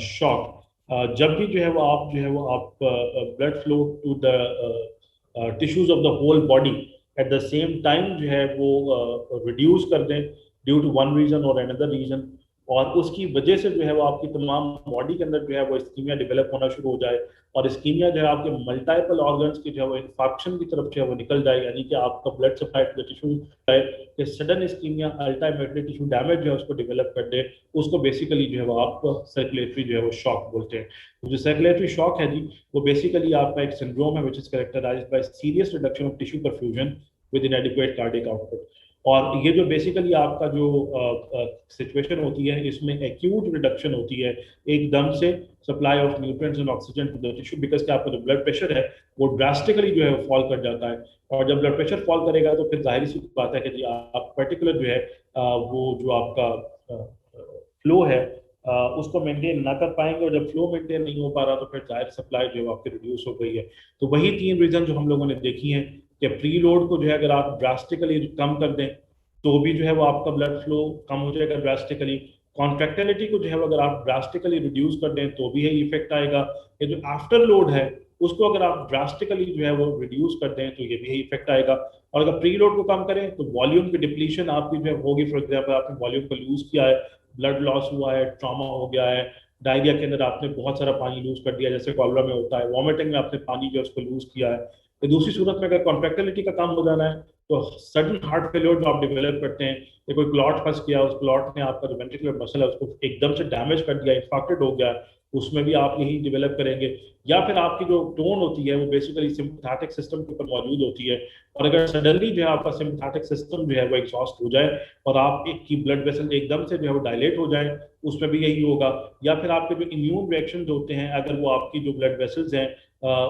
शॉक। जब भी जो है वो आप blood flow to the tissues of the whole body at the same time जो है वो रिड्यूस कर दें ड्यू टू वन रीजन और अनदर रीजन, और उसकी वजह से जो है वो आपकी तमाम बॉडी के अंदर जो है वो इस्कीमिया डेवलप होना शुरू हो जाए, और इस्कीमिया जो है आपके मल्टीपल ऑर्गन्स की जो है वो इन्फेक्शन की तरफ जो है वो निकल जाए, यानी कि आपका blood supply to the tissue है कि sudden ischaemia ultimately tissue damage जो है उसको डेवलप कर दे, उसको बेसिकली जो है वो आप सर्कुलेटरी जो है वो शॉक बोलते हैं। तो जो सर्कुलेटरी शॉक है जी वो बेसिकली आपका एक सिंड्रोम है which is characterised by serious reduction of tissue perfusion with inadequate cardiac output. और ये जो बेसिकली आपका जो सिचुएशन होती है इसमें एक्यूट रिडक्शन होती है एकदम से supply of nutrients and oxygen to the tissue, because कि आपका जो ब्लड प्रेशर है वो ड्रास्टिकली जो है फॉल कर जाता है। और जब ब्लड प्रेशर फॉल करेगा तो फिर जाहिर सी बात है कि जी आप पर्टिकुलर जो है वो जो आपका फ्लो है उसको मेंटेन ना कर पाएंगे, और जब फ्लो मेंटेन नहीं हो पा रहा तो फिर जाहिर सप्लाई जो है आपकी रिड्यूस हो गई है। तो वही 3 रीजन जो हम लोगों ने देखी हैं कि प्री लोड को जो है अगर आप ड्रास्टिकली कम कर दें तो भी जो है वो आपका ब्लड फ्लो कम हो जाएगा ड्रास्टिकली। कॉन्ट्रैक्टिलिटी को जो है अगर आप ड्रास्टिकली रिड्यूस कर दें तो भी है इफेक्ट आएगा। ये जो आफ्टर लोड है उसको अगर आप ड्रास्टिकली जो है वो रिड्यूस कर दें तो ये भी इफेक्ट आएगा। और अगर प्री लोड को कम करें तो वॉल्यूम की डिप्लीशन आपकी जो है होगी। फॉर एग्जाम्पल आपने वॉल्यूम को लूज किया है, ब्लड लॉस हुआ है, ट्रॉमा हो गया है, डायरिया के अंदर आपने बहुत सारा पानी लूज कर दिया जैसे कॉलरा में होता है, वॉमिटिंग में आपने पानी जो है उसको लूज किया है। तो दूसरी सूरत में अगर कॉन्ट्रैक्टिलिटी का काम हो जाना है तो सडन हार्ट फेलियर जो आप डेवलप करते हैं, या कोई क्लॉट फंस गया, उस क्लॉट ने आपका जो वेंट्रिकुलर मसल है उसको एकदम से डैमेज कर दिया, इंफाक्टेड हो गया, उसमें भी आप यही डेवलप करेंगे। या फिर आपकी जो टोन होती है वो बेसिकली सिंपैथेटिक सिस्टम के ऊपर मौजूद होती है, और अगर सडनली जो है आपका सिंपैथेटिक सिस्टम जो है वो एग्जॉस्ट हो जाए और आप एक की ब्लड वेसल एकदम से जो है वो डायलेट हो जाए, उसमें भी यही होगा। या फिर आपके जो इम्यून रिएक्शन होते हैं, अगर वो आपकी जो ब्लड वेसल्स हैं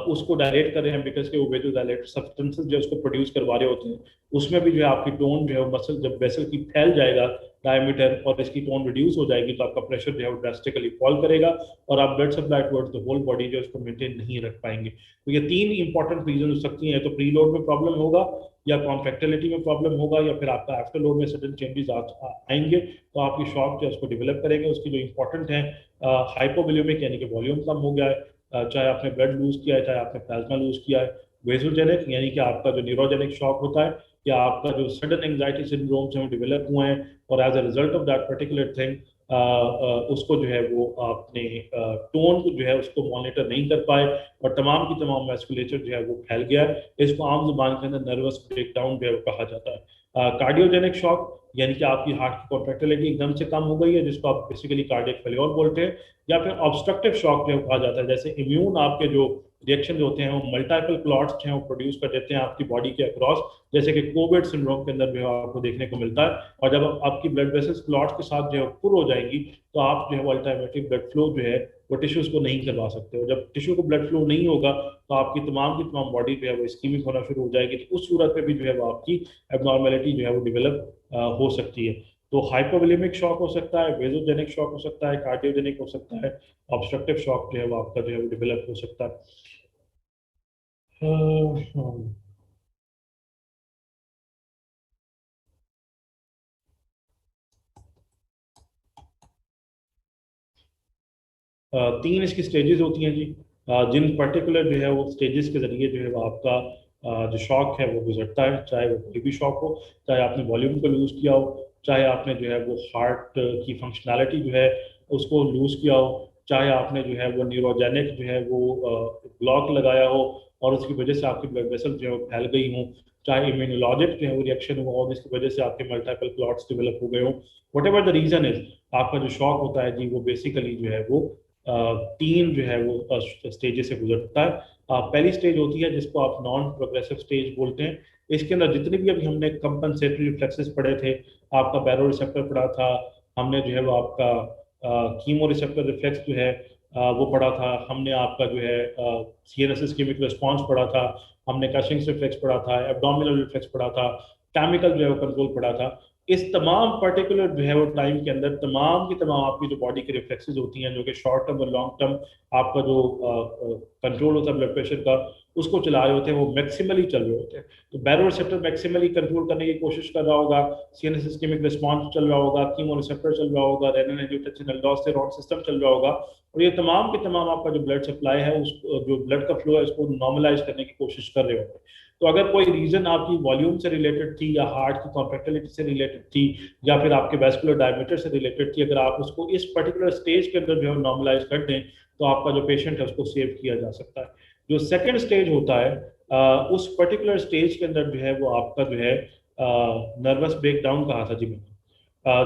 उसको डायलेट कर रहे हैं, बिकॉज के वो वेजो डायलेट सब्सटेंसेस जो उसको प्रोड्यूस करवा रहे होते हैं, उसमें भी जो है आपकी टोन जो है वो मसल जब वेसल की फैल जाएगा डायमीटर और इसकी टोन रिड्यूस हो जाएगी तो आपका प्रेशर जो है वो ड्रास्टिकली फॉल करेगा और आप blood supply towards the whole body जो है उसको मेंटेन नहीं रख पाएंगे। तो ये तीन इंपॉर्टेंट रीजन हो सकती हैं, तो प्री लोड में प्रॉब्लम होगा, या कॉन्ट्रैक्टिलिटी में प्रॉब्लम होगा, या फिर आपका आफ्टर लोड में सडन चेंजेस आएंगे तो आपकी शॉक जो है उसको डेवलप करेंगे। उसकी जो इंपॉर्टेंट है हाइपोवोल्यूमिक यानी कि वॉल्यूम कम हो गया है, चाहे आपने ब्लड लूज किया है, चाहे आपने प्लाज्मा लूज किया है। वेसोजेनिक यानी कि आपका जो न्यूरोजेनिक शॉक होता है, या आपका जो सडन एंग्जाइटी सिंड्रोम जो डेवलप हुए हैं और as a result of that particular thing उसको जो है वो आपने टोन को जो है उसको मॉनिटर नहीं कर पाए और तमाम की तमाम मैस्कुलेचर जो है वो फैल गया है। इसको आम जुबान के अंदर नर्वस ब्रेकडाउन जो है वो कहा जाता है। कार्डियोजेनिक शॉक यानी कि आपकी हार्ट की कॉन्ट्रैक्टिलिटी एकदम से कम हो गई है, जिसको आप बेसिकली कार्डियक फेलियर बोलते हैं। या फिर ऑब्स्ट्रक्टिव शॉक जो कहा जाता है, जैसे इम्यून आपके जो रिएक्शन होते हैं वो मल्टीपल क्लॉट्स जो है वो प्रोड्यूस कर देते हैं आपकी बॉडी के अक्रॉस, जैसे कि कोविड सिंड्रोम के अंदर जो है आपको देखने को मिलता है। और जब आपकी ब्लड वेसल्स क्लॉट्स के साथ जो है पुर हो जाएंगी तो आप जो है वो अल्टरनेटिव ब्लड फ्लो जो है वो टिश्यूज को नहीं करवा सकते हो। जब टिश्यू को ब्लड फ्लो नहीं होगा तो आपकी तमाम की तमाम बॉडी जो है वो इस्कीमिक होना शुरू हो जाएगी, तो उस सूरत में भी जो है वो आपकी एबनॉर्मेलिटी जो है वो डेवलप हो सकती है। तो हाइपोवोलेमिक शॉक हो सकता है, वेजोजेनिक शॉक हो सकता है, कार्डियोजेनिक हो सकता है, ऑब्स्ट्रक्टिव शॉक जो है वो आपका जो है वो डेवलप हो सकता है। हम्म। 3 इसकी स्टेजेस होती हैं जी। जिन पर्टिकुलर जो है वो स्टेजेस के जरिए जो है वो आपका जो शॉक है वो गुजरता है, चाहे वो कोई भी शॉक हो, चाहे आपने वॉल्यूम को लूज किया हो, चाहे आपने जो है वो हार्ट की फंक्शनैलिटी जो है उसको लूज किया हो, चाहे आपने जो है वो न्यूरोजेनिक जो है वो ब्लॉक लगाया हो और उसकी वजह से आपकी ब्लड वेसल जो है वो फैल गई हो, चाहे इम्यूनोलॉजिक जो है वो रिएक्शन हुआ और जिसकी वजह से आपके मल्टीपल क्लॉट्स डेवलप हो गए हो, whatever the reason is, आपका जो शॉक होता है जी वो बेसिकली जो है वो 3 जो है वो स्टेजेस से गुजरता है। पहली स्टेज होती है जिसको आप नॉन प्रोग्रेसिव स्टेज बोलते हैं। इसके अंदर जितने भी अभी हमने कंपनसेटरी रिफ्लेक्सेस पढ़े थे, आपका बैरो रिसेप्टर पढ़ा था, हमने जो है वो आपका कीमो रिसेप्टर रिफ्लेक्स जो है वो पढ़ा था, हमने आपका जो है सीएनएस इस्केमिक रिस्पॉन्स पढ़ा था, हमने कशिंग्स रिफ्लेक्स पढ़ा था, एब्डोमिनल रिफ्लेक्स पढ़ा था, केमिकल जो है वो कंट्रोल पढ़ा था। इस तमाम पर्टिकुलर जो है वो टाइम के अंदर तमाम की तमाम आपकी जो बॉडी के रिफ्लेक्सेस होती हैं, जो कि शॉर्ट टर्म और लॉन्ग टर्म आपका जो कंट्रोल होता है ब्लड प्रेशर का, उसको चला रहे होते हैं, वो मैक्सिमली चल रहे होते हैं। तो बैरो रिसेप्टर मैक्सिमली कंट्रोल करने की कोशिश कर रहा होगा, सीएनएस इस्केमिक रिस्पॉन्स चल रहा होगा, कीमो रिसेप्टर चल रहा होगा, रेनिन एंजियोटेंसिन अल्डोस्टेरोन सिस्टम चल रहा होगा, और ये तमाम के तमाम आपका जो ब्लड सप्लाई है उस जो ब्लड का फ्लो है उसको नॉर्मलाइज करने की कोशिश कर रहे होते हैं। तो अगर कोई रीजन आपकी वॉल्यूम से रिलेटेड थी, या हार्ट की कॉन्ट्रैक्टिलिटी से रिलेटेड थी, या फिर आपके वैस्कुलर डायमीटर से रिलेटेड थी, अगर आप उसको इस पर्टिकुलर स्टेज के अंदर जो है नॉर्मलाइज कर दें तो आपका जो पेशेंट है उसको सेव किया जा सकता है। जो सेकेंड स्टेज होता है उस पर्टिकुलर स्टेज के अंदर जो है वो आपका जो है नर्वस ब्रेकडाउन कहा था जी मैंने।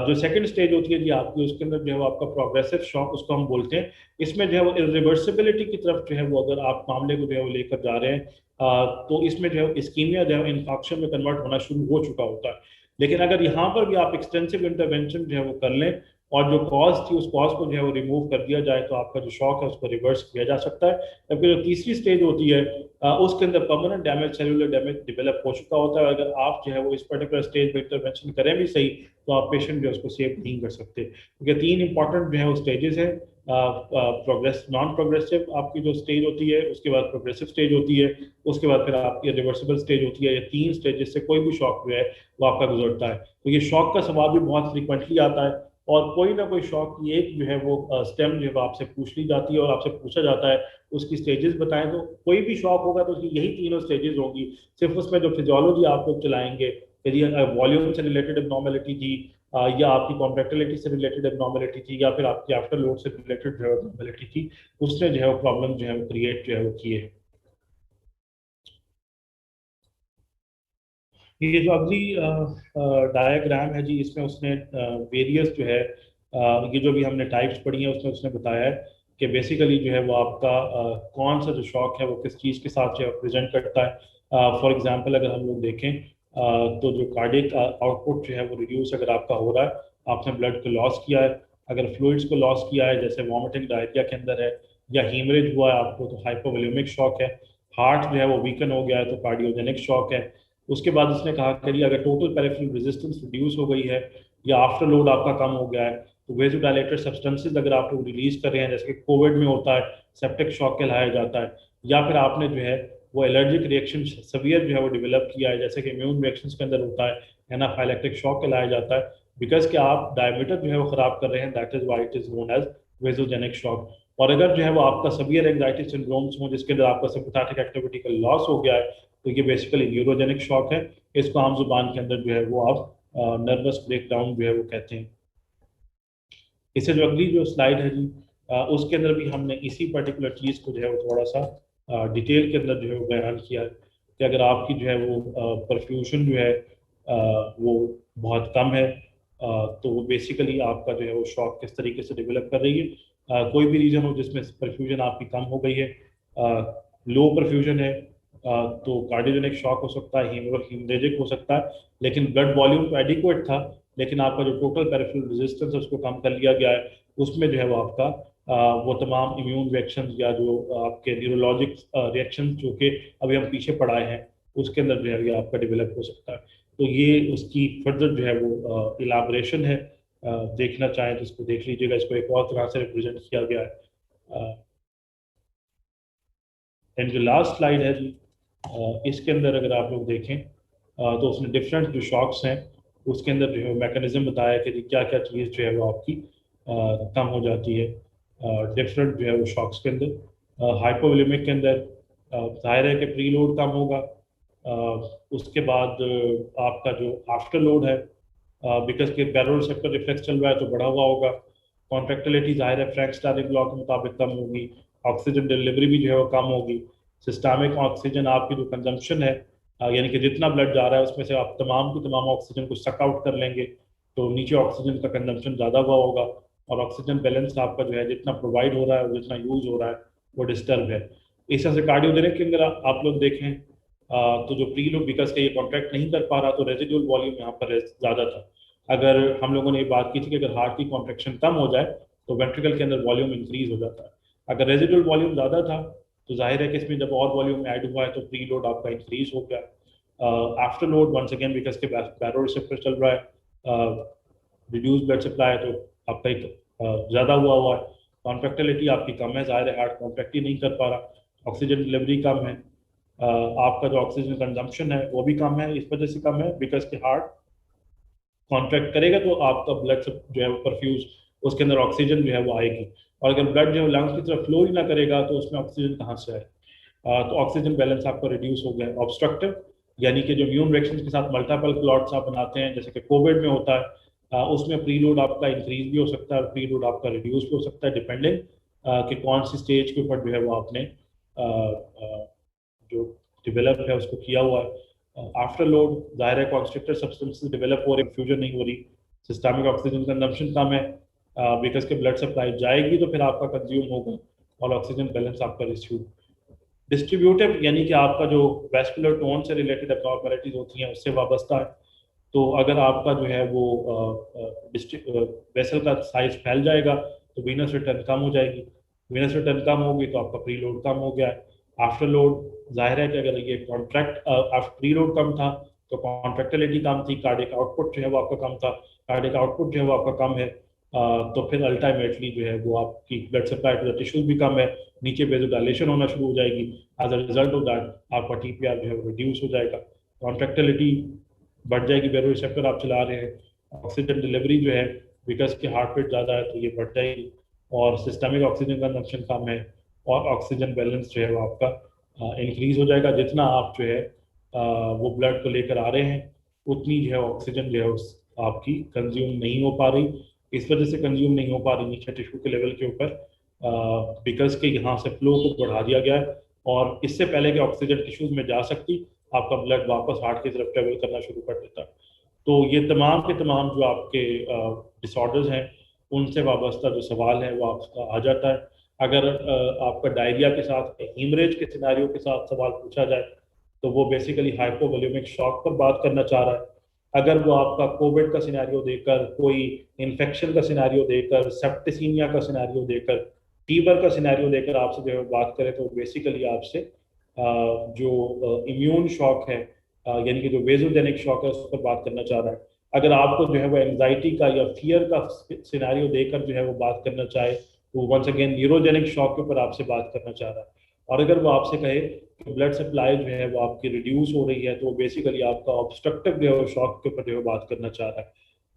जो सेकंड स्टेज होती है जी आपकी, उसके अंदर जो है वो आपका प्रोग्रेसिव शॉक उसको हम बोलते हैं। इसमें जो है वो इरिवर्सिबिलिटी की तरफ जो है वो अगर आप मामले को जो है वो लेकर जा रहे हैं तो इसमें जो है इस्कीमिया जो है इन्फेक्शन में कन्वर्ट होना शुरू हो चुका होता है। लेकिन अगर यहाँ पर भी आप एक्सटेंसिव इंटरवेंशन जो है वो कर लें और जो कॉज थी उस कॉज को जो है वो रिमूव कर दिया जाए तो आपका जो शॉक है उसको रिवर्स किया जा सकता है। जबकि जो तीसरी स्टेज होती है उसके अंदर permanent damage, cellular damage develop हो चुका होता है। अगर आप जो है वो इस पर्टिकुलर स्टेज में इंटरवेंशन करें भी सही तो आप पेशेंट जो है उसको सेव नहीं कर सकते, क्योंकि 3 इंपॉर्टेंट जो है वो स्टेजेस हैं। प्रोग्रेस नॉन प्रोग्रेसिव आपकी जो स्टेज होती है, उसके बाद प्रोग्रेसिव स्टेज होती है, उसके बाद फिर आपकी रिवर्सिबल स्टेज होती है। ये 3 स्टेजेस से कोई भी शॉक जो है वो आपका गुजरता है। तो ये शॉक का सवाल भी बहुत फ्रिक्वेंटली आता है और कोई ना कोई शॉक की एक जो है वो स्टेम जो है वो आपसे पूछ ली जाती है और आपसे पूछा जाता है उसकी स्टेजेस बताएं। तो कोई भी शॉक होगा तो उसकी यही तीनों स्टेजेस होंगी। सिर्फ उसमें जो फिजियोलॉजी आप लोग चलाएंगे, यदि वॉल्यूम से रिलेटेड एबनॉर्मेलिटी थी, या आपकी कॉन्ट्रेक्टिलिटी से रिलेटेड एबनॉर्मेलिटी थी, या फिर आपकी आफ्टर लोड से रिलेटेड जो है एबनॉर्मेलिटी थी, उसने जो है वो प्रॉब्लम जो है वो क्रिएट जो है वो किए। ये जो अगली डायग्राम है जी, इसमें उसने वेरियस जो है ये जो भी हमने टाइप्स पढ़ी हैं उसमें उसने बताया है कि बेसिकली जो है वो आपका कौन सा जो शॉक है वो किस चीज़ के साथ जो है प्रेजेंट करता है। फॉर एग्जांपल अगर हम लोग देखें तो जो कार्डियक आउटपुट जो है वो रिड्यूस अगर आपका हो रहा है, आपने ब्लड को लॉस किया है, अगर फ्लूइड्स को लॉस किया है जैसे वॉमिटिंग डायरिया के अंदर है, या हीमरेज हुआ है आपको तो हाइपोवोल्यूमिक शॉक है, हार्ट जो है वो वीकन हो गया है तो कार्डियोजेनिक शॉक है। उसके बाद उसने कहा करिए अगर टोटल पेरिफेरल रेजिस्टेंस रिड्यूस हो गई है या आफ्टर लोड आपका कम हो गया है, तो वेजोडाइलेटर सब्सटेंसेस अगर आप लोग रिलीज कर रहे हैं जैसे कि कोविड में होता है, सेप्टिक शॉक कहलाया जाता है, या फिर आपने जो है वो एलर्जिक रिएक्शन सवियर जो है वो डेवलप किया है जैसे कि इम्यून रिएक्शंस के अंदर होता है, एनाफाइलेक्टिक शॉक कहलाया जाता है, बिकॉज कि आप डायमीटर जो है वो खराब कर रहे हैं, that is why it is known as vasogenic shock. और अगर जो है वो आपका सवियर एंग्जाइटी सिंड्रोम्स हो जिसके अंदर आपका सिम्पैथेटिक एक्टिविटी का लॉस हो गया है, तो ये बेसिकली न्यूरोजेनिक शॉक है। इसको आम जुबान के अंदर जो है वो आप नर्वस ब्रेकडाउन जो है वो कहते हैं। इससे जो अगली जो स्लाइड है जी, उसके अंदर भी हमने इसी पर्टिकुलर चीज़ को जो है वो थोड़ा सा डिटेल के अंदर जो है वो बयान किया है कि अगर आपकी जो है वो परफ्यूजन जो है वो बहुत कम है, तो वो बेसिकली आपका जो है वो शॉक किस तरीके से डेवलप कर रही है। कोई भी रीजन हो जिसमें परफ्यूजन आपकी कम हो गई है, लो परफ्यूजन है, तो कार्डियोजेनिक शॉक हो सकता है, हीमोरेजिक हो सकता है, लेकिन ब्लड वॉल्यूम तो एडिक्वेट था, लेकिन आपका जो टोटल पेरिफेरल रेजिस्टेंस है उसको कम कर लिया गया है, उसमें जो है वो आपका वो तमाम इम्यून रिएक्शन या जो आपके न्यूरोलॉजिक रिएक्शन जो कि अभी हम पीछे पढ़ाए हैं उसके अंदर जो है ये आपका डेवलप हो सकता है। तो ये उसकी फर्दर जो है वो इलाबरेशन है। देखना चाहें तो इसको देख लीजिएगा, इसको एक और तरह से रिप्रेजेंट किया गया है। एंड जो लास्ट स्लाइड है जी, इसके अंदर अगर आप लोग देखें तो उसमें डिफरेंट जो शॉक्स हैं उसके अंदर जो है मैकेनिज्म बताया कि क्या क्या चीज़ जो है वो आपकी कम हो जाती है डिफरेंट जो है वो शॉक्स के अंदर। हाइपोवोलेमिक के अंदर जाहिर है कि प्री लोड कम होगा, उसके बाद आपका जो आफ्टर लोड है, बिकॉज के बैरो रिसेप्टर रिफ्लेक्स चल रहा है तो बढ़ा हुआ होगा, कॉन्ट्रेक्टिलिटी जाहिर है फ्रैंक स्टारिक लॉ के मुताबिक कम होगी, ऑक्सीजन डिलीवरी भी जो है वो कम होगी, सिस्टमिक ऑक्सीजन आपकी जो कंजम्पशन है, यानी कि जितना ब्लड जा रहा है उसमें से आप तमाम की तमाम ऑक्सीजन को सक आउट कर लेंगे, तो नीचे ऑक्सीजन का कंजम्पशन ज़्यादा हुआ होगा, और ऑक्सीजन बैलेंस आपका जो है जितना प्रोवाइड हो रहा है और जितना यूज हो रहा है वो डिस्टर्ब है। इस तरह से कार्डियोजेनिक के अंदर आप लोग देखें तो जो प्री लोड बिकॉज का ये कॉन्ट्रैक्ट नहीं कर पा रहा तो रेजिडुअल वॉल्यूम यहाँ पर ज़्यादा था। अगर हम लोगों ने ये बात की थी कि अगर हार्ट की कॉन्ट्रेक्शन कम हो जाए तो वेंट्रिकल के अंदर वॉल्यूम इंक्रीज हो जाता है। अगर रेजिडुअल वॉल्यूम ज़्यादा था तो जाहिर है कि इसमें जब और वॉल्यूम ऐड हुआ है तो प्री लोड आपका इंक्रीज हो गया। Afterload once again because के बैरो रिसेप्टर चल रहा है, रिड्यूस ब्लड सप्लाई है तो आपका एक ज़्यादा हुआ है, कॉन्ट्रैक्टिलिटी आपकी कम है, जाहिर है हार्ट कॉन्ट्रैक्ट ही नहीं कर पा रहा, ऑक्सीजन डिलीवरी कम है, आपका जो ऑक्सीजन कंजम्पशन है वो भी कम है, इस वजह से कम है बिकॉज के हार्ट कॉन्ट्रैक्ट करेगा तो आपका ब्लड जो है वो परफ्यूज उसके अंदर ऑक्सीजन जो है वो आएगी, और अगर ब्लड जो है लंग्स की तरफ फ्लो ही ना करेगा तो उसमें ऑक्सीजन कहाँ से आए। तो ऑक्सीजन बैलेंस आपका रिड्यूस हो गया। ऑब्स्ट्रक्टिव यानी कि जो इम्यून रिएक्शन के साथ मल्टीपल क्लॉट्स आप बनाते हैं जैसे कि कोविड में होता है, उसमें प्रीलोड आपका इंक्रीज भी हो सकता है और प्रीलोड आपका रिड्यूस भी हो सकता है डिपेंडिंग कि कौन सी स्टेज के ऊपर जो है वो आपने जो डेवलप है उसको किया हुआ है। आफ्टर लोड जाहिर है कॉन्स्ट्रिक्टर सब्सटेंसेस डेवलप हो रही, फ्यूजन नहीं हो रही, सिस्टमिक ऑक्सीजन कंजम्पशन कम है, बिकॉज के ब्लड सप्लाई जाएगी तो फिर आपका कंज्यूम होगा और ऑक्सीजन बैलेंस आपका रिस्यूम। डिस्ट्रीब्यूटिव यानी कि आपका जो वेस्कुलर टोन से रिलेटेड एब्नॉर्मलिटीज होती हैं उससे वाबस्ता है। तो अगर आपका जो है वो वेसल का साइज फैल जाएगा तो वीनस रिटर्न कम हो जाएगी, वीनस रिटर्न कम होगी तो आपका प्री लोड कम हो गया है। आफ्टर लोड जाहिर है कि अगर ये कॉन्ट्रैक्ट प्री लोड कम था तो कॉन्ट्रैक्टिलिटी कम थी, कार्डिक आउटपुट जो है वो आपका कम था, कार्डिक आउटपुट जो है वो आपका कम है, तो फिर अल्टीमेटली जो है वो आपकी blood supply to the tissues भी कम है, नीचे वेजोडाइलेशन होना शुरू हो जाएगी, as a result of that आपका टीपीआर जो है वो रिड्यूस हो जाएगा, कॉन्ट्रैक्टिलिटी बढ़ जाएगी, बैरो रिसेप्टर आप चला रहे हैं, ऑक्सीजन डिलीवरी जो है बिकॉज कि हार्ट रेट ज़्यादा है तो ये बढ़ जाएगी, और सिस्टमिक ऑक्सीजन कंजम्पशन कम है और ऑक्सीजन बैलेंस जो है वो आपका इंक्रीज हो जाएगा। जितना आप जो है वो ब्लड को लेकर आ रहे हैं, उतनी जो है ऑक्सीजन जो है उस आपकी कंज्यूम नहीं हो पा रही। इस वजह से कंज्यूम नहीं हो पा रही नीचे टिश्यू के लेवल के ऊपर, बिकॉज के यहाँ से फ्लो को बढ़ा दिया गया है, और इससे पहले कि ऑक्सीजन टिश्यूज में जा सकती, आपका ब्लड वापस हार्ट की तरफ ट्रेवल करना शुरू कर देता है। तो ये तमाम के तमाम जो आपके डिसऑर्डर्स हैं, उनसे वाबस्ता जो सवाल है वो आपका आ जाता है। अगर आपका डायरिया के साथ हीमरेज के सिनारियों के साथ सवाल पूछा जाए, तो वो बेसिकली हाइपोवोल्यूमिक शॉक पर बात करना चाह रहा है। अगर वो आपका कोविड का सिनारियो देकर, कोई इन्फेक्शन का सिनारियो देकर, सेप्टिसीमिया का सिनारियो देकर, फीवर का सिनारियो देकर आपसे जो है बात करें, तो बेसिकली आपसे जो इम्यून शॉक है, यानी कि जो वेजोजेनिक शॉक है, उस पर बात करना चाह रहा है। अगर आपको जो है वो एंजाइटी का या फियर का सिनारियो देकर जो है वो बात करना चाहे, तो वंस अगेन न्यूरोजेनिक शॉक के ऊपर आपसे बात करना चाह रहा है। और अगर वो आपसे कहे कि ब्लड सप्लाई जो है वो आपकी रिड्यूस हो रही है, तो वो बेसिकली आपका ऑब्स्ट्रक्टिव जो है वो शॉक के ऊपर जो है बात करना चाह रहा है।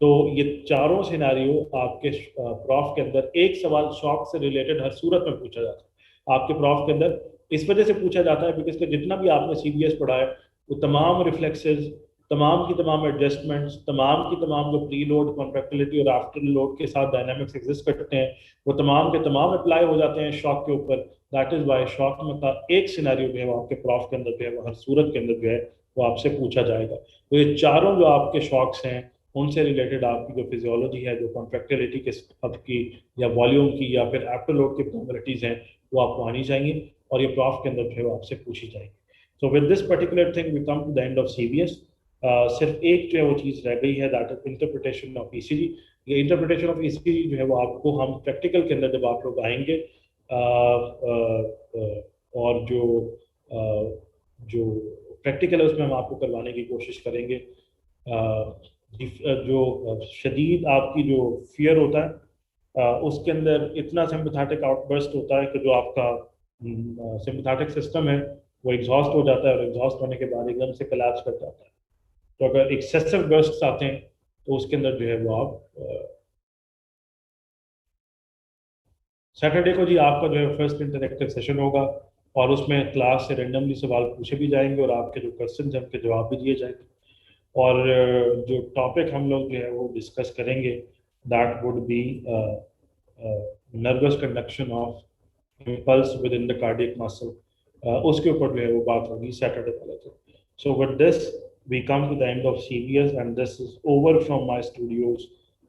तो ये चारों सिनारियो आपके प्रॉफ के अंदर, एक सवाल शॉक से रिलेटेड हर सूरत में पूछा जाता है आपके प्रॉफ के अंदर। इस वजह से पूछा जाता है बिकॉज जितना भी आपने सीबीएस पढ़ा है, वो तमाम रिफ्लेक्सेस, तमाम की तमाम एडजस्टमेंट्स, तमाम की तमाम जो प्री लोड कॉन्ट्रैक्टिलिटी और आफ्टर लोड के साथ डायनामिक्स एग्जिस्ट करते हैं, वो तमाम के तमाम अप्लाई हो जाते हैं शॉक के ऊपर। दैट इज वाई शॉक में का एक सिनेरियो जो है वो आपके प्रॉफ के अंदर जो है वो हर सूरत के अंदर जो है वो आपसे पूछा जाएगा। तो ये चारों जो आपके शॉक्स हैं, उनसे रिलेटेड आपकी जो फिजियोलॉजी है, जो कॉन्ट्रैक्टिलिटी के आपकी या वॉल्यूम की या फिर आफ्टर लोड की प्रॉपर्टीज हैं, वो आपको आनी चाहिए, और ये प्रॉफ के अंदर जो है वो आपसे पूछी जाएगी। So with this particular thing we come to the end of CBS. सिर्फ एक जो है वो चीज़ रह गई है, that is interpretation of ECG. ये इंटरप्रिटेशन ऑफ ईसीजी जो है वो आपको हम प्रैक्टिकल के अंदर जब आप लोग आएंगे, और जो प्रैक्टिकल है उसमें हम आपको करवाने की कोशिश करेंगे। जो शदीद आपकी जो फियर होता है, उसके अंदर इतना सिंपैथेटिक आउटबर्स्ट होता है कि जो आपका सिंपैथेटिक सिस्टम है वो एग्जॉस्ट हो जाता है, और एग्जॉस्ट होने के बाद एकदम से कोलैप्स कर जाता है। तो अगर एक्सेसिव बर्स्ट्स आते हैं, तो उसके अंदर जो है वो आप सैटरडे को जी आपका जो है फर्स्ट इंटरेक्टिव सेशन होगा, और उसमें क्लास से रेंडमली सवाल पूछे भी जाएंगे, और आपके जो क्वेश्चन हैं उनके जवाब भी दिए जाएंगे। और जो टॉपिक हम लोग जो है वो डिस्कस करेंगे, that would be nervous conduction of impulse with in the cardiac muscle. उसके ऊपर जो है वो बात होगी सैटरडे वाले दिन। सो with this we come to the end of CBS, and this is over from my studios.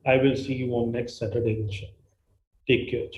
I will see you on next Saturday. Take care.